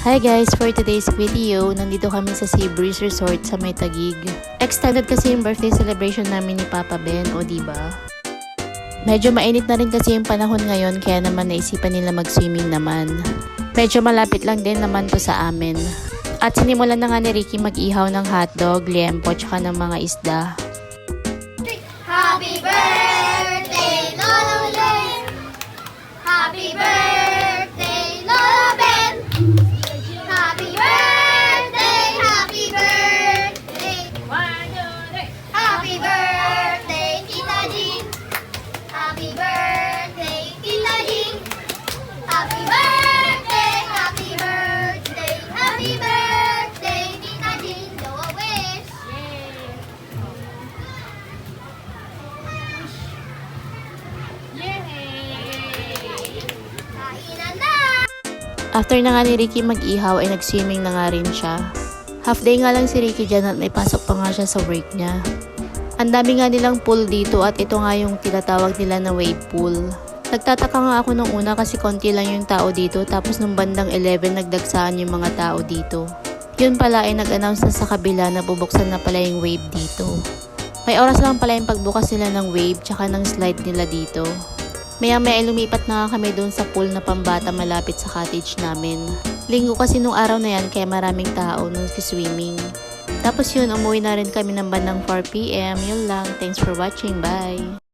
Hi guys! For today's video, nandito kami sa Sea Breeze Resort sa May Taguig. Extended kasi yung birthday celebration namin ni Papa Ben, o diba? Medyo mainit na rin kasi yung panahon ngayon kaya naman naisipan nila mag-swimming naman. Medyo malapit lang din naman to sa amin. At sinimulan na nga ni Ricky mag-ihaw ng hotdog, liempo, tsaka ng mga isda. Happy birthday, Lolo Ben! Happy birthday, Lolo Ben! Happy birthday, happy birthday! 1, 2, 3! Happy birthday, Tita Jean! Happy birthday, Tita Jean! Happy birthday, happy birthday, happy birthday, Tita Jean! Do a wish! Kainan na! After na nga ni Ricky mag-ihaw ay nag-swimming na nga rin siya. Half day nga lang si Ricky dyan at may pasok pa nga siya sa work niya. Ang dami nga nilang pool dito at ito nga yung tinatawag nila na wave pool. Nagtataka nga ako nung una kasi konti lang yung tao dito tapos nung bandang 11 nagdagsaan yung mga tao dito. Yun pala ay nag-announce na sa kabila na bubuksan na pala yung wave dito. May oras lang pala yung pagbukas nila ng wave tsaka ng slide nila dito. Maya-maya lumipat na kami doon sa pool na pambata malapit sa cottage namin. Linggo kasi nung araw na yan kaya maraming tao nung swimming. Tapos yun, umuwi na rin kami ng bandang 4 PM. Yun lang. Thanks for watching. Bye!